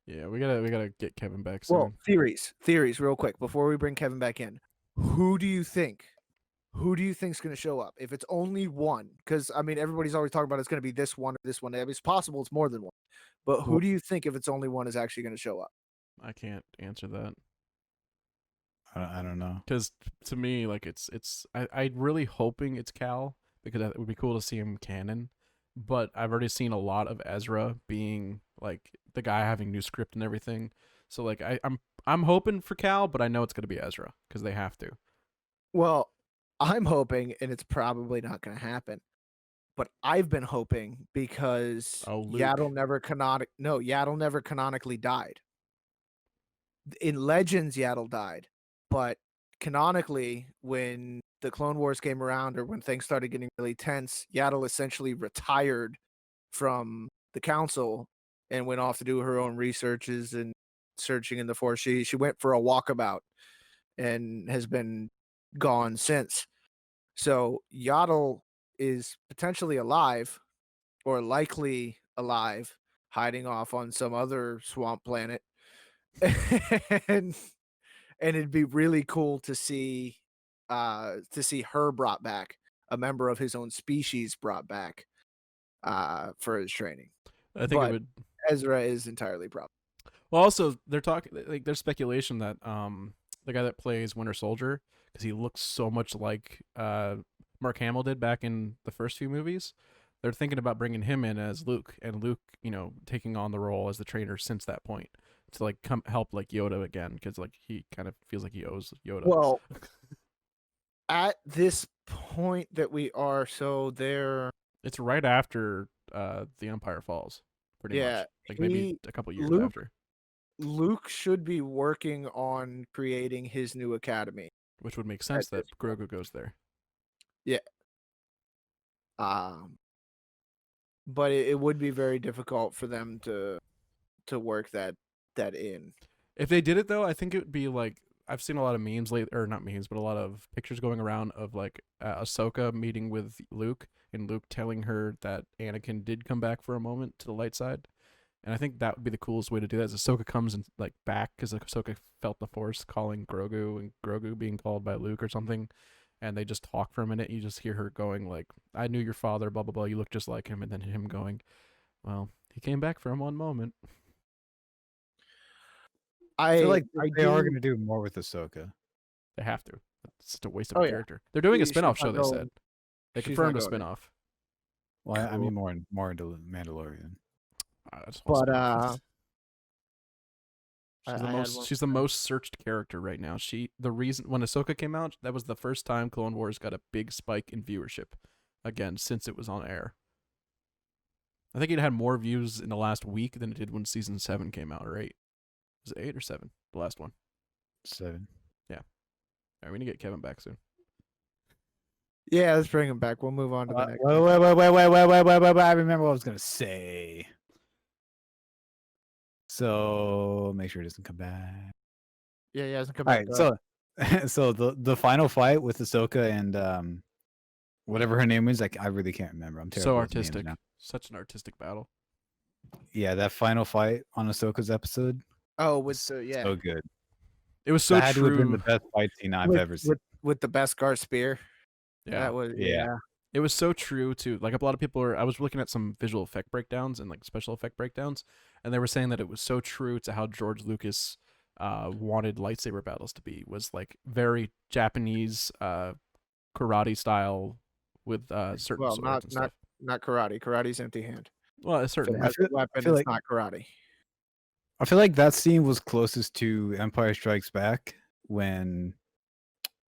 Yeah, we gotta get Kevin back soon. Well, theories, real quick before we bring Kevin back in. Who do you think's going to show up? If it's only one, because I mean everybody's always talking about it's going to be this one or this one. I mean, it's possible it's more than one, but who do you think, if it's only one, is actually going to show up? I can't answer that. I don't know. Because to me, like I'm really hoping it's Cal, because it would be cool to see him canon. but I've already seen a lot of Ezra being like the guy having new script and everything. So like I'm hoping for Cal, but I know it's gonna be Ezra because they have to. Well, I'm hoping, and it's probably not going to happen. But I've been hoping because Oh, Luke. Yaddle never canonically died. In Legends, Yaddle died, but canonically, when the Clone Wars came around, or when things started getting really tense, Yaddle essentially retired from the council and went off to do her own researches and searching in the Force. She went for a walkabout and has been gone since. So Yaddle is potentially alive, or likely alive, hiding off on some other swamp planet. and it'd be really cool to see her brought back, a member of his own species brought back for his training. I think it But would. Ezra is entirely probable. Well, also they're talking like there's speculation that the guy that plays Winter Soldier, because he looks so much like Mark Hamill did back in the first few movies. They're thinking about bringing him in as Luke, and Luke, taking on the role as the trainer since that point to like come help like Yoda again, because like he kind of feels like he owes Yoda. Well, at this point that we are, so they're it's right after the Empire falls, pretty much. Like maybe a couple years after. Luke should be working on creating his new academy. Which would make sense that Grogu goes there. Yeah. But it would be very difficult for them to work that in. If they did it though, I think it would be like I've seen a lot of memes or not memes, but a lot of pictures going around of like Ahsoka meeting with Luke and Luke telling her that Anakin did come back for a moment to the light side. And I think that would be the coolest way to do that. Is Ahsoka comes and like back because Ahsoka felt the Force calling Grogu and Grogu being called by Luke or something, and they just talk for a minute. You just hear her going like, "I knew your father, blah blah blah. You look just like him," and then him going, "Well, he came back for one moment." I feel like they are going to do more with Ahsoka. They have to. It's such a waste of a character. They're doing a spin-off show. They said they confirmed a spin-off. Well, I mean more into Mandalorian. But she's the most searched character right now. The reason when Ahsoka came out, that was the first time Clone Wars got a big spike in viewership again since it was on air. I think it had more views in the last week than it did when season 7 came out, or 8. Was it 8 or 7? The last one. 7. Yeah. All right, we need to get Kevin back soon. Yeah, let's bring him back. We'll move on to the next. Wait. I remember what I was going to say. So make sure it doesn't come back. Yeah, it doesn't come All back. Right, so the final fight with Ahsoka and whatever her name is, I really can't remember. I'm terrible. So with names artistic. now. Such an artistic battle. Yeah, that final fight on Ahsoka's episode. Oh, so good. It was so that had true. to have been the best fight scene I've ever seen. With the Beskar spear. Yeah. That was It was so true too. Like a lot of people I was looking at some visual effect breakdowns and like special effect breakdowns, and they were saying that it was so true to how George Lucas wanted lightsaber battles to be. Was like very Japanese karate style with certain swords and stuff. Not karate. Karate's empty hand. Well, a certain weapon. It's not karate. I feel like that scene was closest to Empire Strikes Back when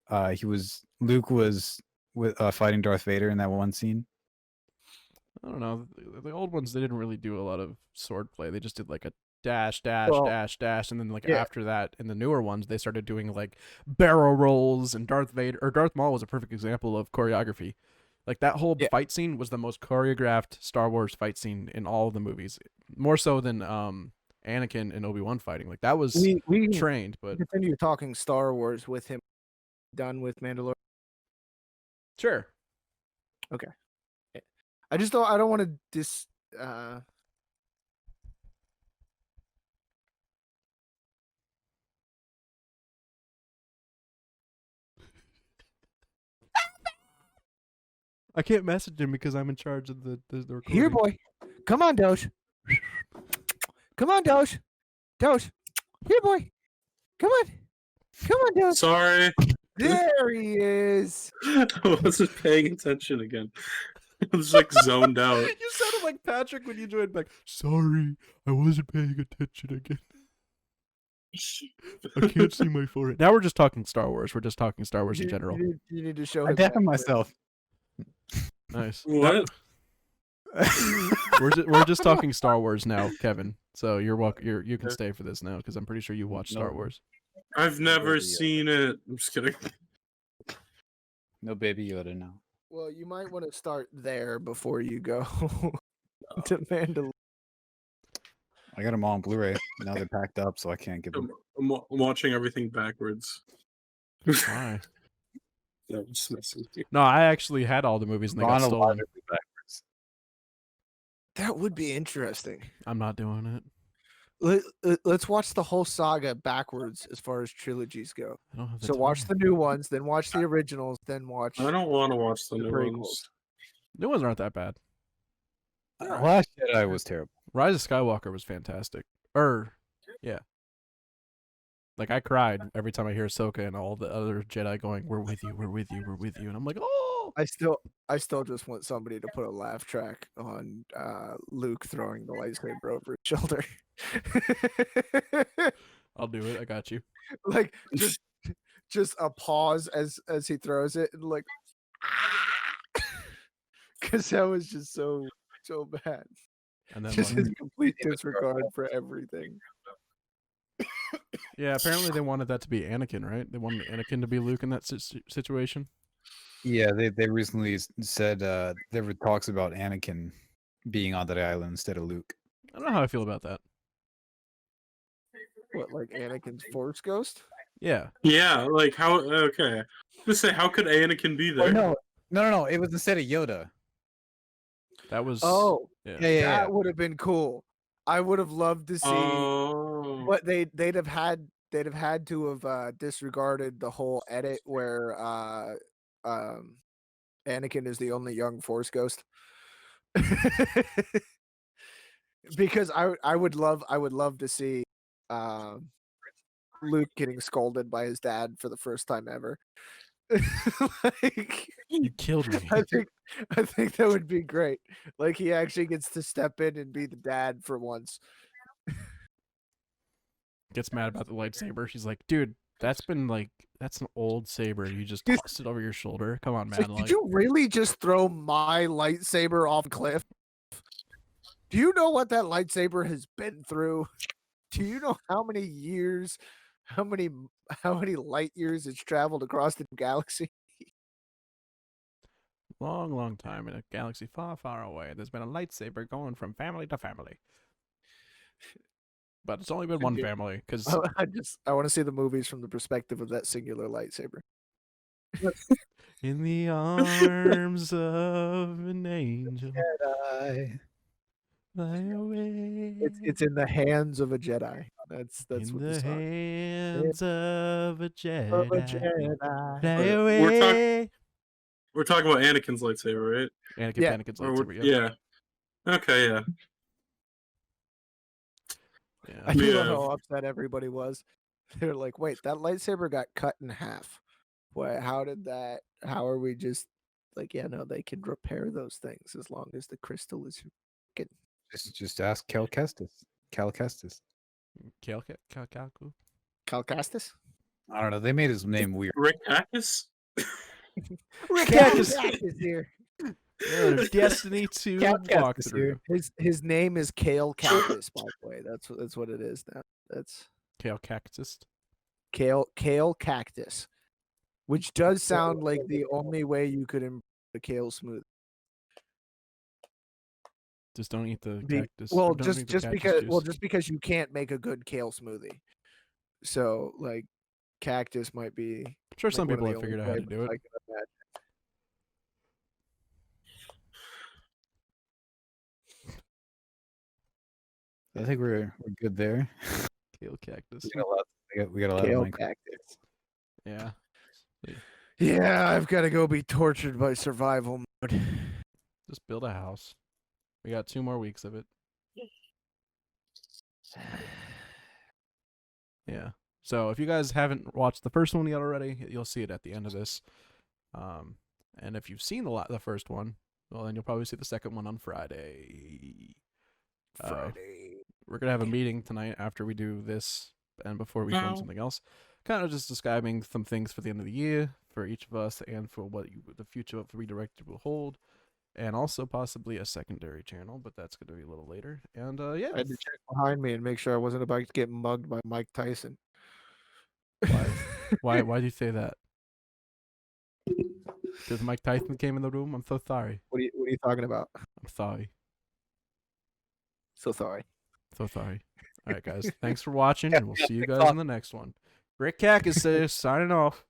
Luke was with fighting Darth Vader in that one scene. I don't know. The old ones, they didn't really do a lot of sword play. They just did like a dash, and then like after that, in the newer ones, they started doing like barrel rolls, and Darth Maul was a perfect example of choreography. Like that whole fight scene was the most choreographed Star Wars fight scene in all of the movies, more so than Anakin and Obi-Wan fighting. Like that was we trained. But continue talking Star Wars with him. Done with Mandalorian. Sure. Okay. I don't want to I can't message him because I'm in charge of the recording. Here, boy. Come on, Doge. Come on, Doge. Doge. Here, boy. Come on, Doge. Sorry. There he is. I wasn't paying attention again. I was like zoned out. You sounded like Patrick when you joined back. Sorry, I wasn't paying attention again. I can't see my forehead. Now we're just talking Star Wars. We're just talking Star Wars in general. You need to show I him. deafened that. myself. Nice. What? We're just talking Star Wars now, Kevin. So you're welcome. You can stay for this now because I'm pretty sure you watched Star No. Wars. I've never Baby Yoda. seen it. I'm just kidding. No Baby Yoda now. Well, you might want to start there before you go to Mandalorian. I got them all on Blu-ray. Now they're packed up, so I can't give them. I'm watching everything backwards. Why? Yeah, I'm just messing with you. No, I actually had all the movies and they got stolen. Chronologically backwards. That would be interesting. I'm not doing it. Let's watch the whole saga backwards as far as trilogies go. I don't have the So watch time. the new ones, then watch the originals, then watch. I don't want to watch the The new prequels. ones. New ones aren't that bad. Last Jedi was terrible. Rise of Skywalker was fantastic. Yeah. Like I cried every time I hear Ahsoka and all the other Jedi going, "We're with you, we're with you, we're with you," and I'm like, "Oh!" I still just want somebody to put a laugh track on Luke throwing the lightsaber over his shoulder. I'll do it. I got you. Like just a pause as he throws it and like because that was just so bad. And then Just like, his complete disregard for everything. yeah, apparently they wanted that to be Anakin, right? They wanted Anakin to be Luke in that situation. Yeah, they recently said there were talks about Anakin being on that island instead of Luke. I don't know how I feel about that. What, like Anakin's Force Ghost? Yeah. Yeah, like how? Okay, just say how could Anakin be there? No. It was instead of Yoda. That was Oh, yeah. Yeah. that would have been cool. I would have loved to see, Oh, but they'd have had to have disregarded the whole edit where Anakin is the only young Force Ghost. Because I would love to see Luke getting scolded by his dad for the first time ever. Like, You killed me. I think that would be great. Like he actually gets to step in and be the dad for once. Gets mad about the lightsaber. She's like, "Dude, that's an old saber. You just tossed it over your shoulder. Come on, It's man." like, Like, did you really just throw my lightsaber off a cliff? Do you know what that lightsaber has been through? Do you know how many years, how many light years it's traveled across the galaxy? long time in a galaxy far, far away, there's been a lightsaber going from family to family. But it's only been one Yeah. family because I want to see the movies from the perspective of that singular lightsaber. in the arms of an angel, Jedi. fly away. It's in the hands of a Jedi. That's in what the the song. hands of a Of a Jedi. Jedi. Fly We're away. we're talking about Anakin's lightsaber, right? Anakin's Or lightsaber. yeah. Okay, yeah. Yeah. I Yeah. love how upset everybody was. They're like, "Wait, that lightsaber got cut in half. What? How did that? How are we just like? Yeah, no, they can repair those things as long as the crystal is." Just ask Cal Kestis. Calcaku. Calcastus? I don't know. They made his name weird. Rick Cactus? Rick Cactus. is here. Your destiny to Calcastus walk here. through. His name is Kale Cactus, by the way. That's what it is now. That's Kale Cactus. Kale Cactus, which does sound like the only way you could improve a kale smoothie. Just don't eat the Be- cactus. Well, or don't just drink the just cactus because juice. just because you can't make a good kale smoothie, so like cactus might be. I'm sure some like, one people of the have figured out only how to do flavors it. I can imagine. I think we're good there. Kale cactus. We got a lot Kale of Minecraft. cactus. Yeah. Yeah, I've got to go be tortured by survival mode. Just build a house. We got 2 more weeks of it. Yeah. So if you guys haven't watched the first one yet already, you'll see it at the end of this. And if you've seen the first one, Well, then you'll probably see the second one on Friday. Friday. We're gonna have a meeting tonight after we do this and before we film Oh. something else. Kind of just describing some things for the end of the year for each of us and for what the future of Redirected will hold. And also possibly a secondary channel, but that's going to be a little later. And yeah, I had to check behind me and make sure I wasn't about to get mugged by Mike Tyson. why do you say that? Because Mike Tyson came in the room. I'm so sorry. What are you talking about? I'm sorry. So sorry. So sorry. All right, guys. Thanks for watching, and we'll see you guys in the next one. Rick Cack is signing off.